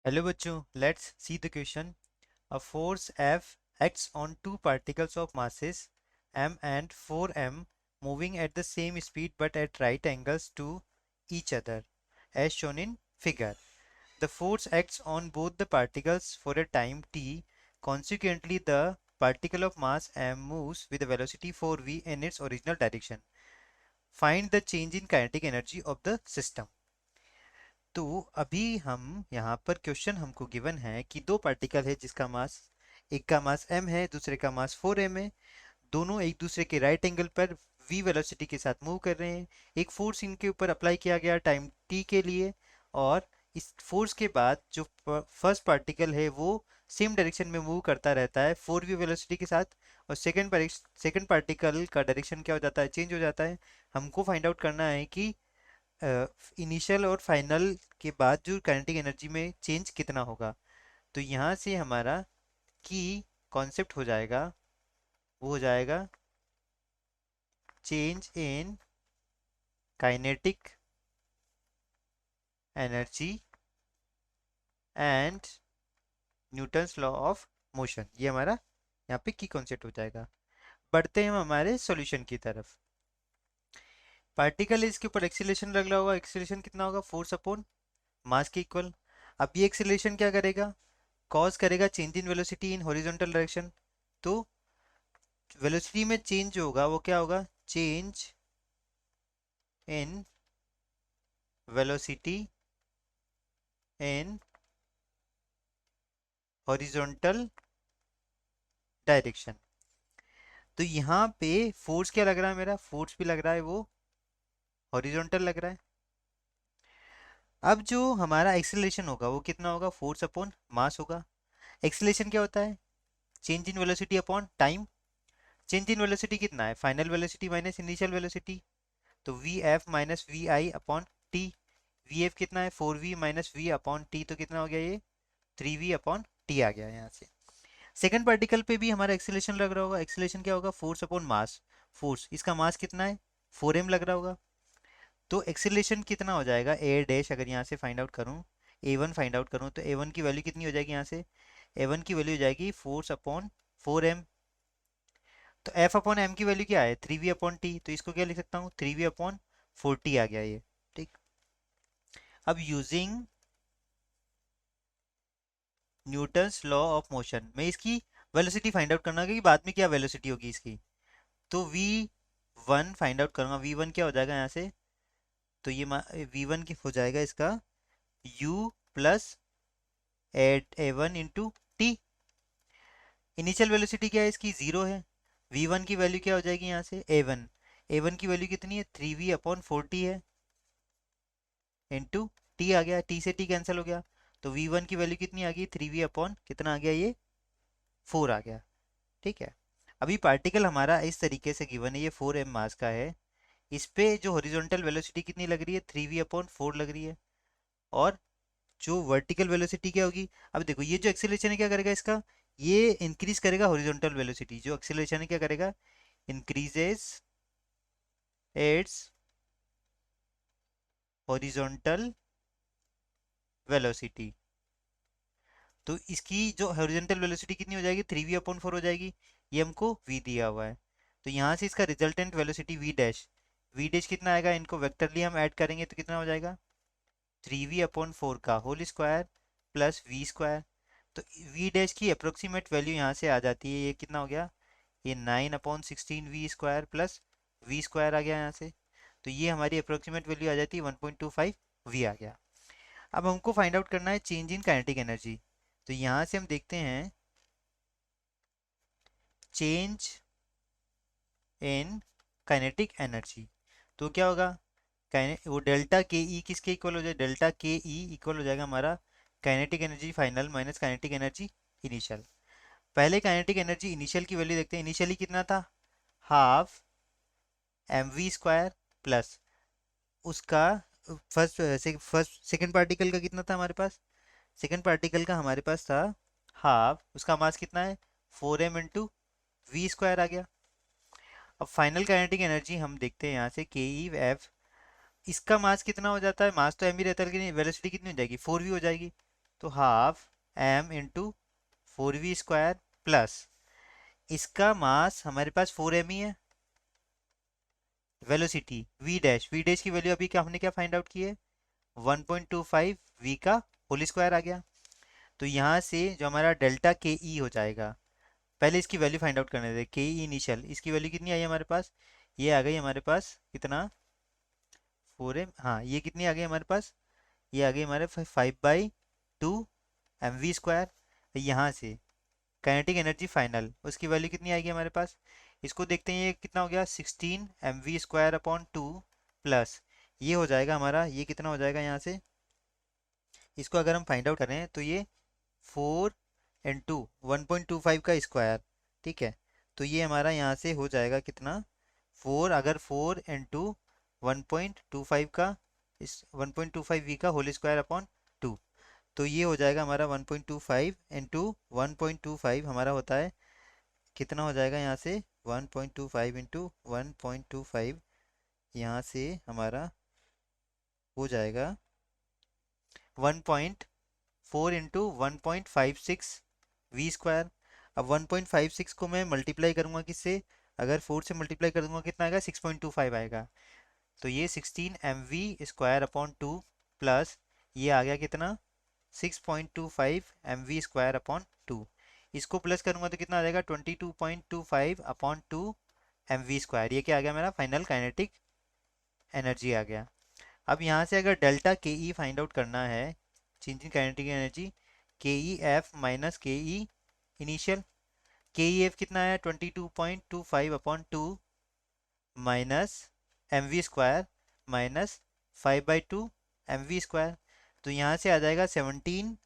Hello बच्चों, let's see the question. A force F acts on two particles of masses m and 4m moving at the same speed but at right angles to each other, as shown in figure. The force acts on both the particles for a time t. Consequently, the particle of mass m moves with a velocity 4v in its original direction. Find the change in kinetic energy of the system. तो अभी हम यहाँ पर question हमको given है कि दो particle है जिसका मास, एक का मास m है, दूसरे का मास 4m है। दोनों एक दूसरे के राइट एंगल पर v वेलोसिटी के साथ मूव कर रहे हैं। एक फोर्स इनके ऊपर अप्लाई किया गया टाइम t के लिए, और इस फोर्स के बाद जो फर्स्ट पार्टिकल है वो सेम डायरेक्शन में मूव करता रहता है 4v वेलोसिटी के साथ, और सेकंड पार्टिकल का डायरेक्शन क्या हो जाता है, चेंज हो जाता है। हमको फाइंड आउट करना है कि इनिशियल और फाइनल के बाद जो काइनेटिक एनर्जी में चेंज कितना होगा। तो यहाँ से हमारा की कॉन्सेप्ट हो जाएगा, वो हो जाएगा change in kinetic energy and Newton's law of motion. ये हमारा यहाँ पे की कॉन्सेप्ट हो जाएगा। बढ़ते हैं हम हमारे सॉल्यूशन की तरफ। पार्टिकल इसके ऊपर एक्सीलरेशन लग रहा होगा, एक्सीलरेशन कितना होगा, फोर्स अपॉन मास के इक्वल। अब ये एक्सीलरेशन क्या करेगा, कॉज करेगा change in velocity in horizontal direction. तो वेलोसिटी में चेंज होगा वो क्या होगा, change in velocity in horizontal direction. तो यहाँ पे फोर्स क्या लग रहा है, मेरा फोर्स भी लग रहा है वो हॉरिजॉन्टल लग रहा है। अब जो हमारा एक्सेलरेशन होगा वो कितना होगा, फोर्स अपॉन मास होगा। एक्सेलरेशन क्या होता है, change in velocity upon time. Change in velocity कितना है, final velocity minus initial velocity. तो V F minus V I upon T. V F कितना है, 4v minus we upon T, तो कितना हो गया ये 3v अपॉन टी आ गया यहाँ से। सेकंड पार्टिकल पे भी हमारा एक्सेलरेशन लग रहा होगा। एक्सेलरेशन क्या होगा, फोर्स अपॉन मास। फोर्स, इसका मास कितना है, 4m लग रहा होगा। तो एक्सेलरेशन कितना हो जाएगा, ए डैश, अगर यहाँ से फाइंड आउट करूँ, a1 फाइंड आउट करूँ, तो a1 की वैल्यू कितनी हो जाएगी, यहाँ से a1 की वैल्यू हो जाएगी फोर्स अपॉन 4m। तो f अपॉन m की वैल्यू क्या है, 3v अपॉन टी। तो इसको क्या लिख सकता हूँ, 3v अपॉन 4t आ गया ये। ठीक। अब using Newton's law of motion में इसकी वेलोसिटी फाइंड आउट करना होगा कि बाद में क्या वेलोसिटी होगी इसकी। तो v1 फाइंड आउट करूंगा। v1 क्या हो जाएगा यहाँ से, तो ये v1 की हो जाएगा इसका u plus at a1 into t. Initial velocity क्या है इसकी, जीरो है। v1 की वैल्यू क्या हो जाएगी यहाँ से, a1 की वैल्यू कितनी है, 3v अपॉन 4t है, इंटू टी आ गया, टी से टी कैंसिल हो गया। तो v1 की वैल्यू कितनी आ गई, 3v अपॉन कितना आ गया ये 4 आ गया। ठीक है। अभी पार्टिकल हमारा इस तरीके से गिवन है, ये 4m मास का है। इस पे जो हॉरिजॉन्टल वेलोसिटी कितनी लग रही है, 3v अपॉन 4 लग रही है। और जो वर्टिकल वेलोसिटी क्या होगी, अब देखो ये जो एक्सेलरेशन है क्या करेगा इसका, ये इंक्रीज करेगा हॉरिजॉन्टल वेलोसिटी। जो एक्सेलरेशन है क्या करेगा, इंक्रीजेस इट्स हॉरिजॉन्टल वेलोसिटी। तो इसकी जो हॉरिजॉन्टल वेलोसिटी कितनी हो जाएगी, 3v अपॉन 4 हो जाएगी। ये हमको v दिया हुआ है। तो यहाँ से इसका रिजल्टेंट वेलोसिटी v डैश कितना आएगा, इनको वेक्टरली हम ऐड करेंगे तो कितना हो जाएगा, 3v अपॉन 4 का whole square plus v square. तो v डैश की अप्रोक्सीमेट वैल्यू यहाँ से आ जाती है, ये कितना हो गया, ये 9/16 v square plus v square आ गया यहाँ से। तो ये हमारी अप्रोक्सीमेट वैल्यू आ जाती है 1.25 v आ गया। अब हमको फाइंड आउट करना है चेंज इन काइनेटिक एनर्जी। तो यहाँ से हम देखते हैं चेंज इन काइनेटिक एनर्जी। तो क्या होगा, वो डेल्टा के ई किसके इक्वल हो जाए, डेल्टा के ई इक्वल हो जाएगा हमारा kinetic energy final minus kinetic energy initial. पहले काइनेटिक एनर्जी इनिशियल की वैल्यू देखते हैं। इनिशियली कितना था, half m v square plus उसका फर्स्ट सेकंड पार्टिकल का कितना था हमारे पास, सेकंड पार्टिकल का हमारे पास था हाफ, उसका मास कितना है 4m इंटू वी स्क्वायर आ गया। अब फाइनल काइनेटिक एनर्जी हम देखते हैं यहाँ से के ई एफ, इसका मास कितना हो जाता है, मास तो एम ही रहता है लेकिन वेलोसिटी कितनी हो जाएगी, 4v हो जाएगी। तो half m into 4v² plus इसका मास हमारे पास 4m ही है, वेलोसिटी v डैश की वैल्यू अभी क्या हमने क्या फाइंड आउट की है, 1.25 v का होल स्क्वायर आ गया। तो यहाँ से जो हमारा डेल्टा के ई हो जाएगा, पहले इसकी वैल्यू फाइंड आउट करने दे, के ई इनिशियल, इसकी वैल्यू कितनी आई हमारे पास, ये आ गई हमारे पास कितना, 4m, हाँ ये कितनी आ गई हमारे पास, ये आ गई हमारे 5/2 mv²। यहाँ से काइनेटिक एनर्जी फाइनल उसकी वैल्यू कितनी आएगी हमारे पास, इसको देखते हैं, ये कितना हो गया, 16 mv² अपॉन 2 प्लस ये हो जाएगा हमारा, ये कितना हो जाएगा यहाँ से, इसको अगर हम फाइंड आउट करें तो ये 4 इंटू 1.25 का स्क्वायर, ठीक है। तो ये हमारा यहाँ से हो जाएगा कितना, 4, अगर 4 इंटू 1.25 का इस 1.25 वी का होल स्क्वायर अपॉन 2, तो ये हो जाएगा हमारा 1.25 इंटू 1.25 हमारा होता है कितना हो जाएगा यहाँ से, 1.25 इंटू 1.25 यहाँ से हमारा हो जाएगा 1.4 इंटू 1.56 v²। अब 1.56 को मैं मल्टीप्लाई करूँगा किससे, अगर 4 से मल्टीप्लाई कर दूंगा कितना आएगा, 6.25 आएगा। तो ये 16 mv² अपॉन 2 प्लस ये आ गया कितना, 6.25 mv² अपॉन 2, इसको प्लस करूंगा तो कितना आ जाएगा, 22.25 अपॉन 2 mv²। ये क्या आ गया मेरा फाइनल काइनेटिक एनर्जी आ गया। अब यहाँ से अगर डेल्टा के ई फाइंड आउट करना है, चेंज इन काइनेटिक एनर्जी, के ई एफ माइनस के ई इनिशियल, के ई एफ कितना है, 22.25 upon 2 minus mv² minus 5/2 mv²। तो यहाँ से आ जाएगा 17,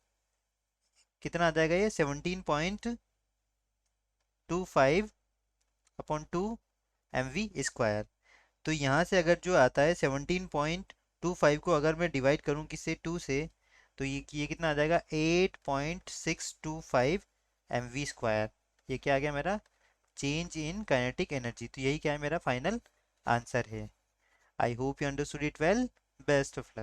कितना आ जाएगा ये, 17.25 अपॉन 2 mv²। तो यहाँ से अगर जो आता है 17.25 को अगर मैं डिवाइड करूँ किससे, 2 से, तो ये कितना आ जाएगा, 8.625 mv²। ये क्या आ गया मेरा चेंज इन काइनेटिक एनर्जी। तो यही क्या है मेरा फाइनल आंसर है। I hope you understood it well. Best of luck.